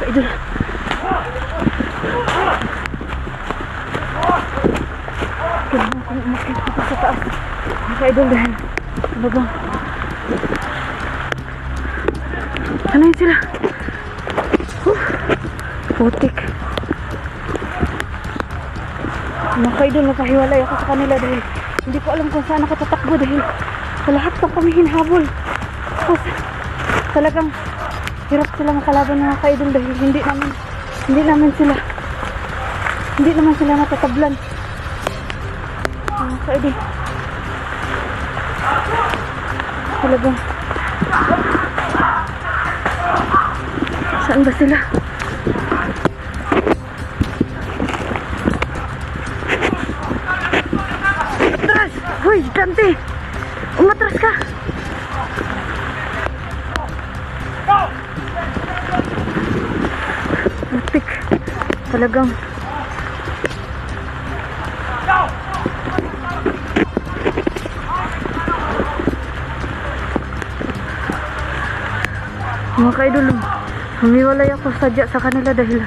ka-idol. Kailangan kong umakit dito sa taas mga ka-idol dahil talagang ano yun sila? Putik. Mga ka-idol, nakahiwalay ako sa kanila dahil hindi ko alam kung saan ako tatakbo dahil sa lahat pa kami hinahabol. Tapos talagang hirap sila makalaban mga ka-idol dahil hindi naman sila natatablan. Mga ka-idol, talagang saan ba sila? Atras! Hoy, Dante! Umatras ka! Putik. Talagang mga ka-idol, humiwalay ako sadya sa kanila dahil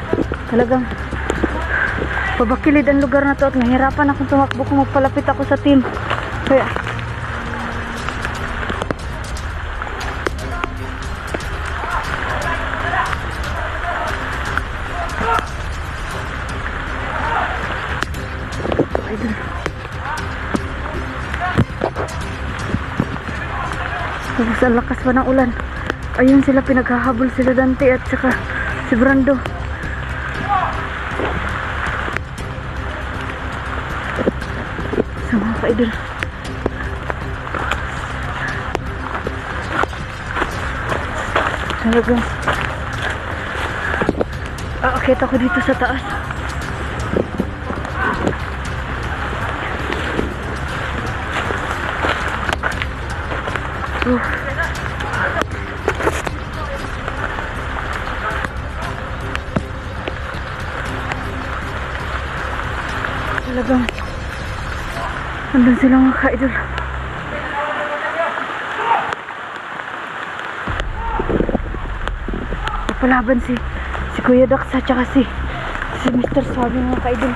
talagang pabakilid ang lugar na to at nahirapan akong tumakbo kung magpalapit ako sa team. Kaya idol, tapos ang lakas pa ng ulan. Ayun sila, pinaghahabol sila Dante at saka si Brando. So mga ka-idol, talagang aakit ako dito sa taas. Talagang andun sila mga ka-idol. Napalaban si Kuya Dax at saka si Mr. Sabi mga ka-idol.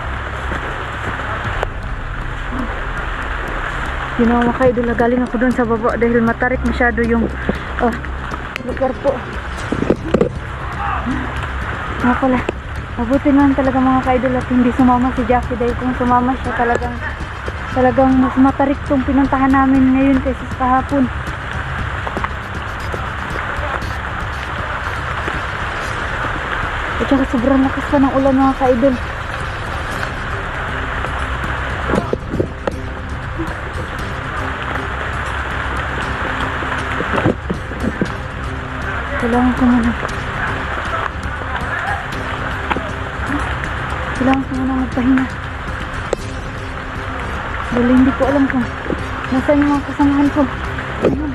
Yun mga ka-idol, galing ako dun sa baba dahil matarik masyado yung lugar po. Nga pala, mabuti naman talaga mga ka-idol at hindi sumama si Jackie dahil kung sumama siya talagang mas matarik tong pinuntahan namin ngayon kaysa sa kahapon. At saka sobrang lakas pa ng ulan mga ka-idol. Kailangan ko muna magpahinga dahil hindi ko alam kung nasaan yung mga kasamahan ko. Ayun.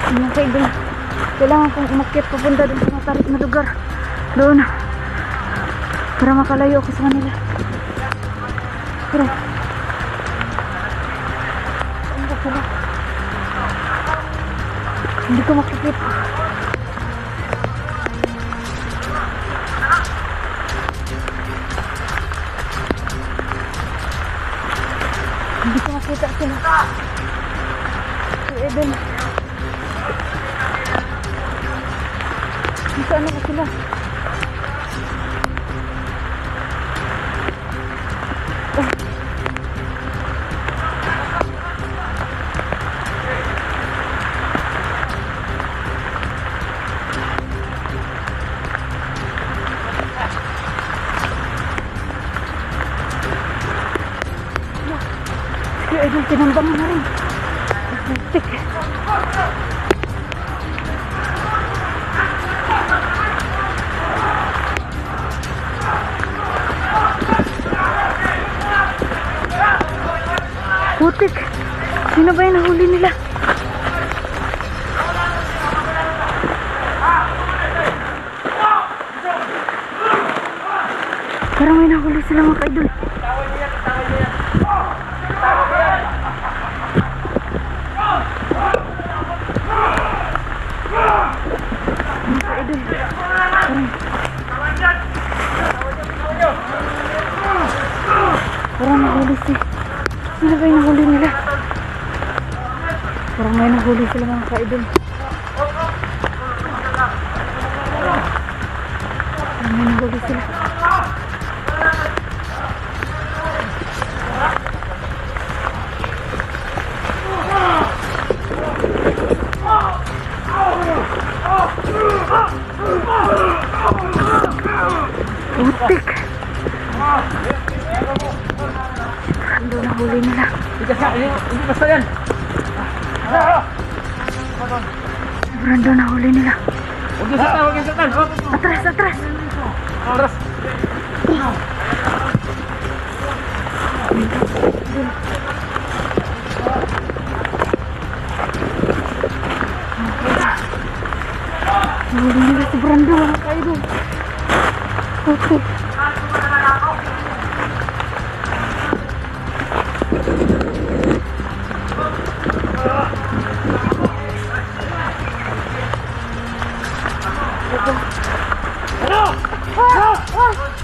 Ayun kayo, kailangan kong umakyat papunta dun sa matarik na lugar doon para makalayo ako sa kanila. Pero saan ba sila? Hindi ko makikita. Hindi ko makita sila. Si Eden. Saan na ba sila? Idol, tinambang na rin. Putik. Putik. Sino ba yung nahuli nila? Parang may nahuli sila mga ka-idol. nahuli si... Sino ba yung nahuli nila? Parang may nahuli sila mga ka-idol. Parang may nahuli sila. Putik! Ando nahuli nila. Hindi basta yan. Brando nahuli nila. Huwag yung saktan, huwag yung saktan. Atras, atras! Atras. Nahuli nila si Brando mga ka-idol. Putik!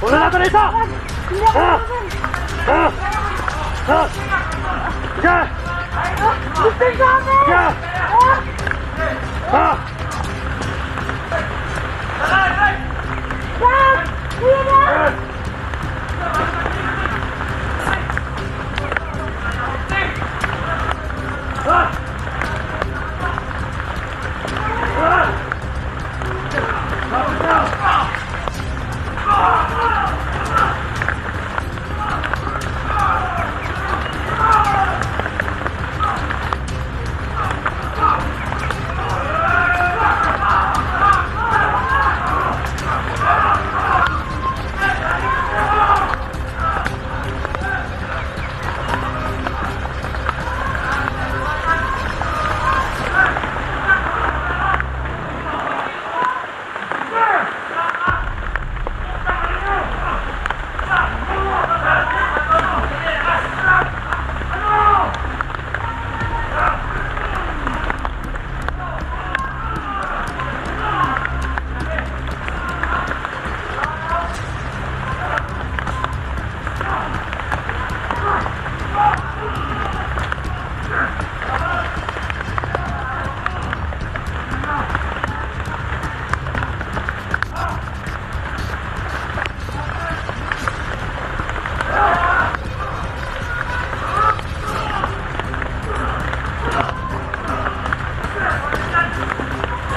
Wala na ito na isa! Hindi ako Diyan! Gusto sa amin! Diyan!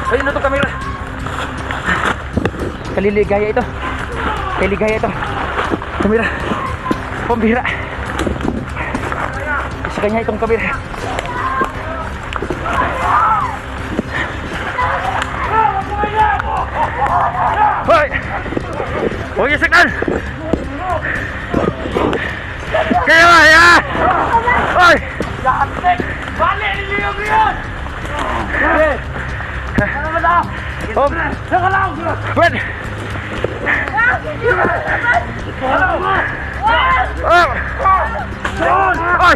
Ayun na ito kamera. Kaliligaya ito. Kaliligaya ito. Kamera. Pambira. Sa kanya itong kamera. Hoy! Huwag yung saktan! Kaya ba? Ya! Hoy! Balik! Niliyog yun! Ano ba daw? Oh! Saka lang! Brad! Ano? Oh! Doon! Hoy!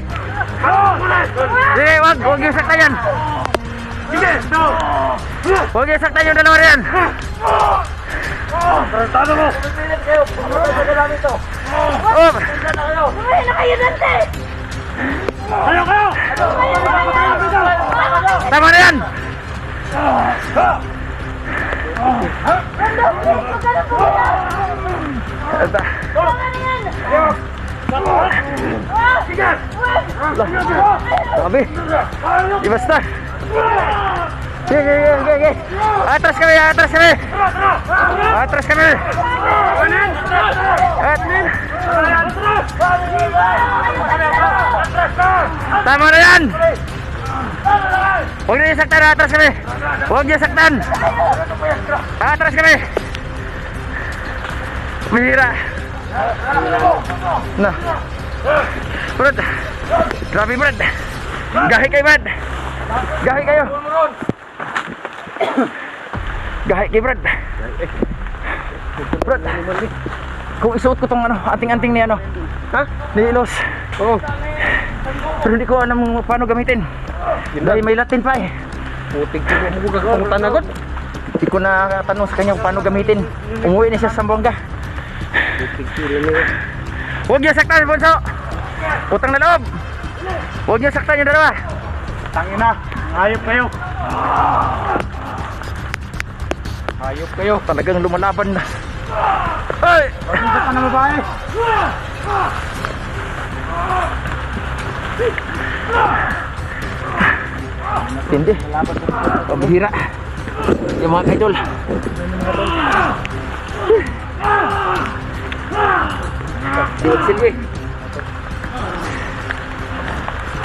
Doon! Sige, huwag yung saktan yan! Sige! Doon! Huwag yung saktan yung dalawa yan! Tarantado mo! Pumipilit kayo! Pumipilit ka namin ito! Oh! Umahin na kayo dante! Ayaw kayo! Tama na yan! Sige! Sabi! Di basta! Sige! Atras kami! Atras kami! Atras kami! Tama na yan! Huwag niyo saktan! Atras kami! Huwag niyo saktan! Atras kami! Mahira! Na! Brad! Grabe Brad! Gahi kayo Brad! Gahi kayo! Gahi kayo Brad! Brad! Kung isuot ko tong anting-anting ni ha? Ni Ilos. Oo. Pero hindi ko alam paano gamitin. Dahil may Latin pa eh. Putik ko mo gagawin agad. Hindi ko na tanong sa kanya kung paano gamitin. Umuwi na siya sa Zamboanga. Putik ko rin eh. Huwag niya saktan, Bonso! Utang na loob. Huwag niyo saktan yung dalawa. Tangina, hayop kayo. Hayop kayo. Talagang lumalaban na. Ay! Pagkita ka na babae. Hindi. Pabihira. Yung mga kaidol. Diwag silbi.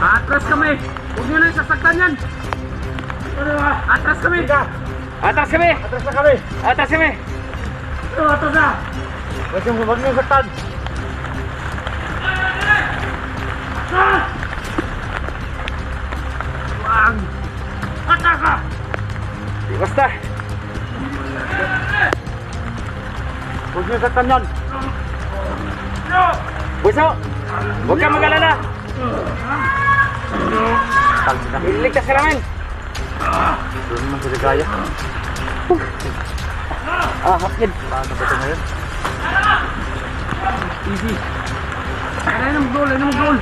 Atras kami. Huwag nyo na sasaktan yan. Atras kami. Atas kami! Atras na kami. Atas kami! Atras na. Huwag nyo saktan. Wag. Atras ka. Di basta. Huwag nyo saktan yan. Buso! Huwag kang mag-alala. Iligtas ka namin. Doon naman sa ligaya. Hapkin. Paano ba ito ngayon? Easy. Ay na mag-goal, ay na mag-goal.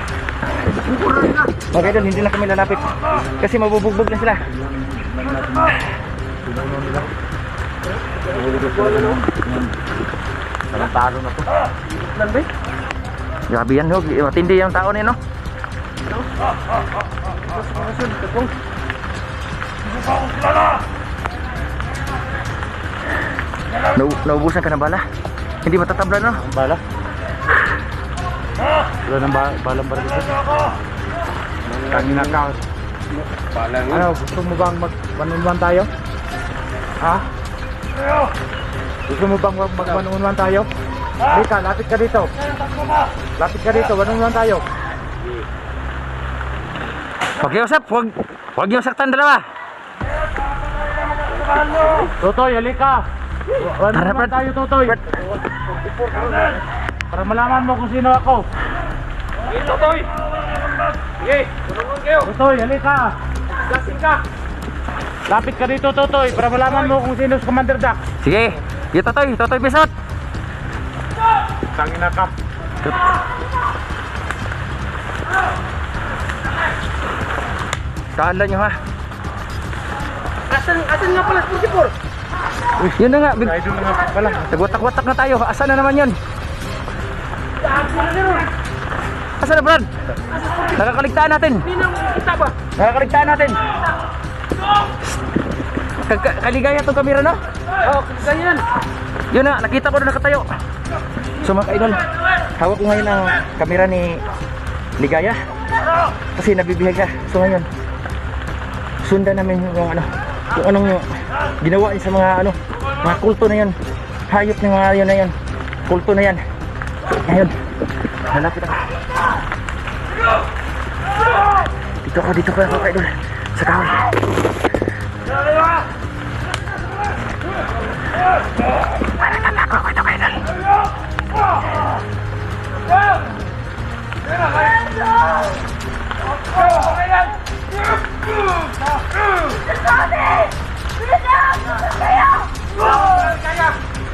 Mga kaidol, hindi na kami lalapit. Kasi mabubugbog na sila. Talo na to. Grabe yan, Hug. Matindi yung tao niya, no? Naubusan ka na bala? Hindi matatabla, no? Bala? Wala nang balang baril dito. Tangina ka. Ano, gusto mo bang mag-1-on-1 tayo? Ha? Gusto mo bang mag-1-on-1 tayo? Lika, lapit ka dito. Lapit ka dito, 1-on-1 tayo. Huwag kayo usap. Huwag niyo saktan dalawa. Totoy, halika. Tara, 1-on-1 Brad. tayo, Totoy. Para malaman mo kung sino ako. Totoy! Sige, tulungan kayo. Totoy, halika. Lasing ka. Lapit ka dito, Totoy, para malaman mo kung sino si Commander Duck. Sige. Yung Totoy Bisot. Tangina ka. Kala nyo, ha? Asan nga pala, 44? Yun na nga. Kaya doon na nga pala. Nagwatak-watak na tayo. Asan na naman yun? Asan na, Brad? Nakakaligtaan natin. Kita ba? Nakakaligtaan natin. Kaligaya itong kamera, no? Oo, ganyan. Yun na, nakita ko na nakatayo. So mga kaidol, hawak ko ngayon ang kamera ni Ligaya. Kasi nabibihag ka. So ngayon, sundan namin yung kung anong ginawa niya sa mga kulto na yun. Hayop ng mga yun na yun. Kulto na yan. Ngayon, nalapit ako. Dito ko mga kaidol. Sa kahoy. Ako ito kaidol.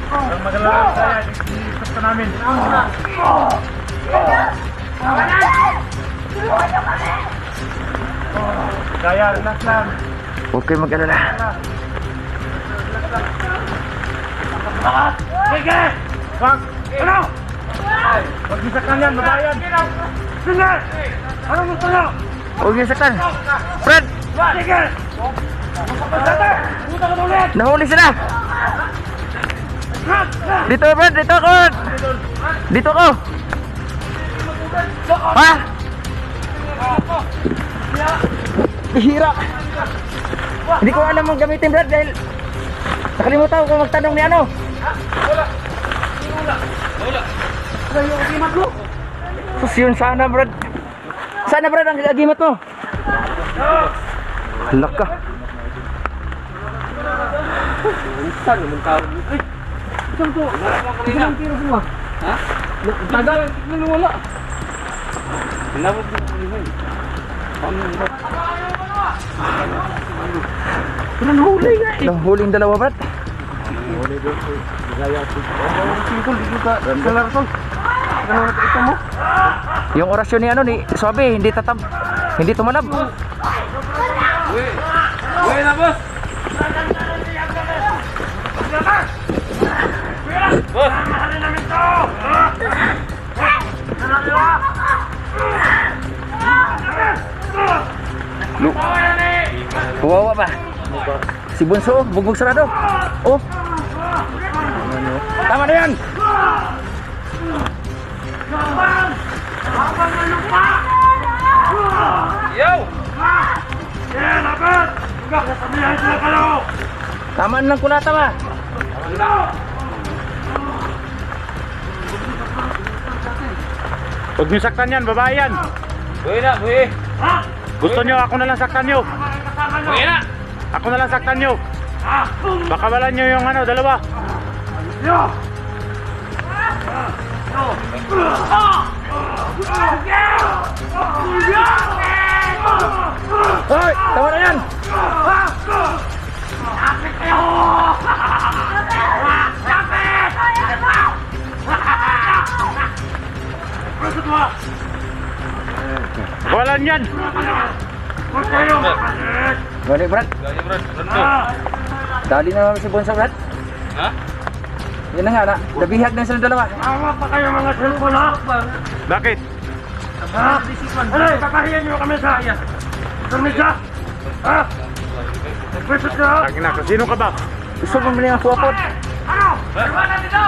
Ang magalang kaya, i-stop ka namin. Kaya, relax lang. Huwag kayo mag-alala. Sige! Wag! Ano? Wag isaktan yan, babayan! Sige! Ano gusto nyo? Huwag niyo saktan. Fred! Sige! Puta ka ulit! Nahuli sila! Dito, Fred! Dito ako! Dito ako! Ha? Hira! Hindi ko alam mong gamitin, Brad, dahil nakalimutan ko magtanong ni ano. Sus, yun sana, Brad. Sana, Brad, ang agimat mo. Halak ka. Saan naman tao? Ay! Saan to? Isang tiro po ba? Ha? Tagal! Wala! Hinabot mo ko yun. Nahuli nga eh! Nahuli yung dalawa, Brad. Nahuli doon po. Gaya po. Singkol, dito ka. Sa larasol. Ano na ito mo? Yung orasyon ni ano ni Suabe, hindi tumalab. Uy na, boss! Boss! Lu. Kawawa pa. Si Bunso, bugbog sarado. Oh. Tama na yan. Yo! Tamaan lang kunata ba? Huwag niyo saktan yan, babae yan. Buhay na, buhay. Gusto niyo, ako na lang saktan niyo. Buhay na. Ako na lang saktan niyo. Baka walan niyo yung ano, dalawa. Hoy, tama na yan. Walan yan. Balik, Brad. Dali na naman si Bunso, Brad. Ha? Yan na nga, nabihag na sila dalawa. Awa pa kayo mga cellphone ha? Bakit? Ha? Ano, kakahiyan nyo kami sa iya. Kami ka? Ha? Nagpwesto ka ha? Lagi na, sino ka ba? Gusto mo mali ang suwapot. Ano? Iwanan dito!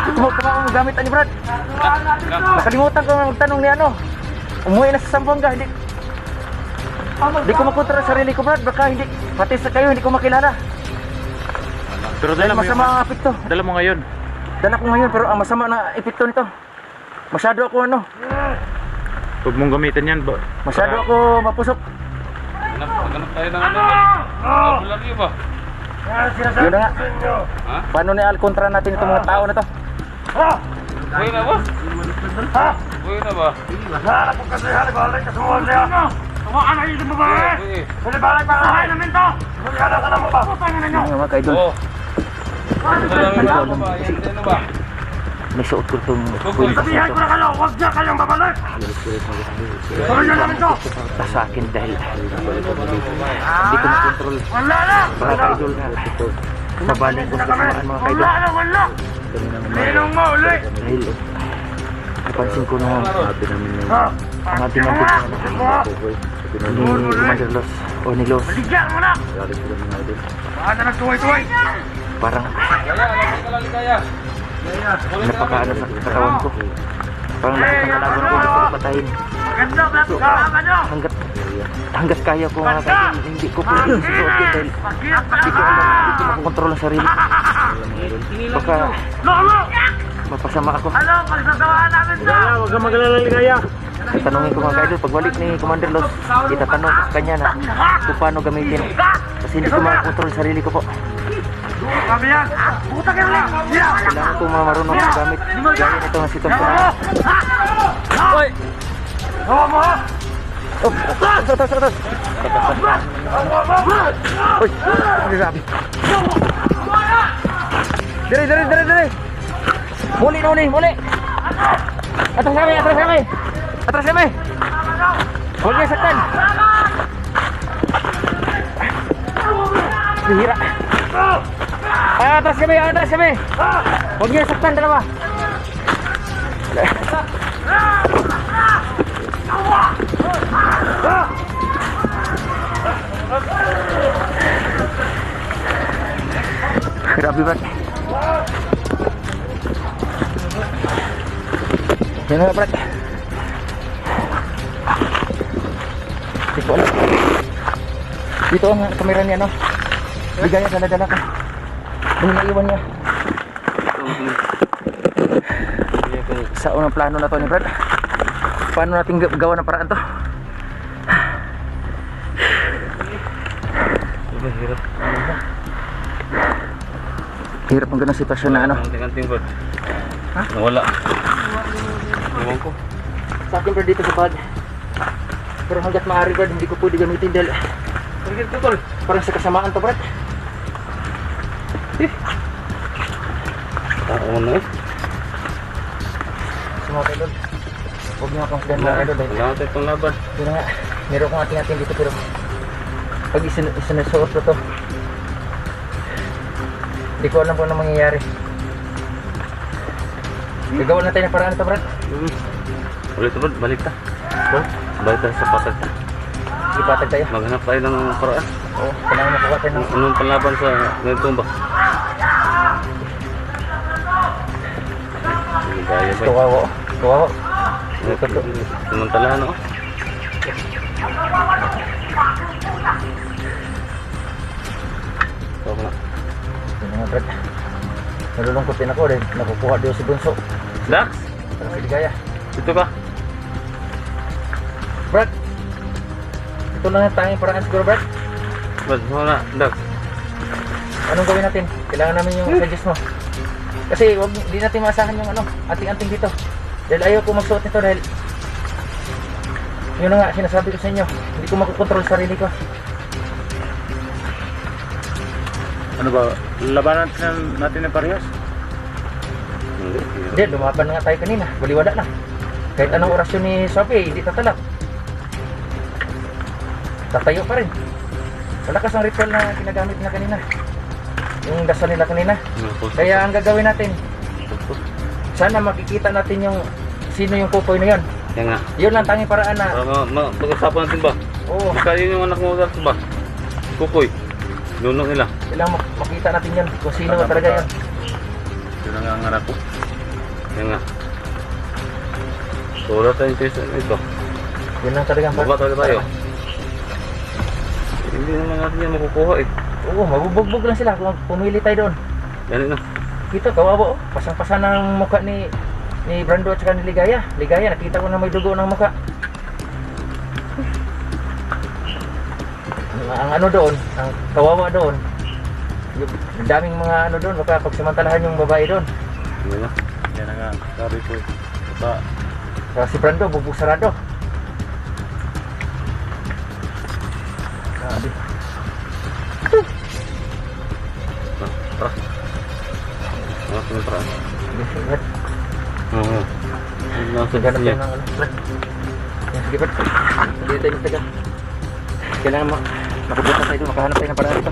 Ito mo kung gamit ani Brad. Nakalimutan ko na magtanong ni ano. Umuwi na sa Sambuanga, hindi ko makontra sa sarili ko, Brad. Baka hindi, pati sa kayo, hindi ko makilala. Pero Dahil dala mo masama ang apekto. Dala mo ngayon. Dala ko ngayon, pero ang masama na epekto nito. Masyado ako ano, Huwag mong gamitin yan. masyado ako mapusok. Ganap tayo ng ano. Lagi ba? Yun na nga. Paano ni Alcontra natin itong mga tao na to? Buhay na, boss? Ha? Buhay na ba? Naghahanap ko kasi balik ka sumuha niya. Tumaan na yung babae! Pwede balik pa kahay namin to! Maghanap ka na mo ba? Putang na nyo! Mga kaidol, Oo. Ano ba? Yan din ba? may suot ko itong pwede kasi Sabihan ito. ko na kayo, huwag niya kayong babalik! Tuloy niyo namin to! Sa akin dahil hindi ko makontrol. Wala na! Mga kaidol nga. Mabaling ko sa kasamaan mga kaidol. Wala na, wala! Ninong mo ulit! Dahil napansin ko na Ha? ang ating mga ni Commander Los o ni Los Bigyan mo na! Baka na nagtuway-tuway! parang napakaano sa katawan ko. Parang lahat ng kalaban ko gusto ko patayin. Maganda ba? Kasama nyo! Hanggat kaya ko mga kaidol, hindi ko pwede susuot yun dahil hindi ko alam, hindi ko makontrol ang sarili ko. Baka Lolo! mapasama ako. Ano? Pagsasawaan namin to! Ligaya, huwag kang magalala, Ligaya. Tatanungin ko mga kaidol, pagbalik ni Commander Los, itatanong ko sa kanya na kung paano gamitin. Kasi hindi ko makakontrol ang sarili ko po. Kami yan! Puta ka lang! Kailangan ko marunong gamit gaya nito ng sitwasyon na. Hoy! Hawa mo ha! Oh, atas. Uy, grabe. Diri. Muli. Atras kami. Huwag niya saktan. Bihira. Atras kami. Huwag niya saktan dalawa. Grabe ba? Yan na Brad. Dito alam. Dito ang kamera niya no. Ligaya dala-dala ka. Doon naiwan niya. Sa unang plano na to ni Brad. Paano natin gawa ng paraan to? Hirap ang ganang sitwasyon na ano. Tingting, bro. Ha? Nawala. Ewan ko. Sa akin Brad dito sa bag. Pero hanggat maaari Brad, hindi ko pwede gamitin dahil parang sa kasamaan to Brad. Taon na eh. Sa mga idol. Huwag niyo akong sigahan mga idol. Dahil Wala natin itong laban. yun nga, meron kong ating-ating dito pero pag isinasuot ko to, hindi ko alam kung ano mangyayari. Gagawa natin ng paraan ito, Brad. Ulit bro, balik ta. So, Balik ta sa patag. ipatag tayo. Maghanap tayo ng paraan. Oo, kailangan makuha tayo ng... Anong panlaban sa ganitong ba? Ligaya ba? Kawawa. Kawawa. Samantalahan ako. So, Yun nga, Brad. Nalulungkot din ako dahil nakukuha doon si Bunso. Dax, Parang si Ligaya. ito ka. Brad! Ito lang ang tanging paraan siguro, Brad. Ba't wala, Dax? Anong gawin natin? Kailangan namin yung suggest mo. Kasi wag, di natin maasahan yung ano, anting-anting dito. Dahil ayaw ko magsuot nito dahil yun na nga, sinasabi ko sa inyo. Hindi ko makukontrol sa sarili ko. Ano ba, labanan natin ng parehas? Hindi. Hindi, lumaban nga tayo kanina. Baliwala na. Kahit anong orasyon ni Sophie, hindi tatalak. Tatayo pa rin. Malakas ang ritual na ginagamit na kanina. Yung dasal nila kanina. Kaya ang gagawin natin, sana makikita natin yung sino yung kukoy na yun. Kaya nga. Yun lang tanging paraan na. Pag-usapan natin ba? Oo, Baka yun yung anak mo dito ba? Kukoy. Lunong nila. kailangan makita natin yun kung sino talaga yun. Yun ang ang anak ko. Kaya nga. So wala tayong choice ito. Yun lang talaga ang Baba talaga tayo. Hindi naman natin yan makukuha eh. Oo, mabubugbog lang sila kung pumili tayo doon. Yan na. Kita, kawawa oh. Pasang-pasan ng mukha ni Brando at saka ni Ligaya. Ligaya, nakita ko na may dugo ng mukha. Ang ano doon, ang kawawa doon, yung daming mga ano doon, baka pagsamantalahan yung babae doon. Yan na. Yan na nga. Sabi ko eh. Baka Saka si Brando, bugbog sarado. Grabe. tara. Ano sa tara? Sige, Brad. Oo. Nasa Ganap siya. tayo ng ano, Brad. Yan, sige, Brad. Hindi tayo magtagal. Kailangan makapunta tayo doon, makahanap tayo ng paraan dito.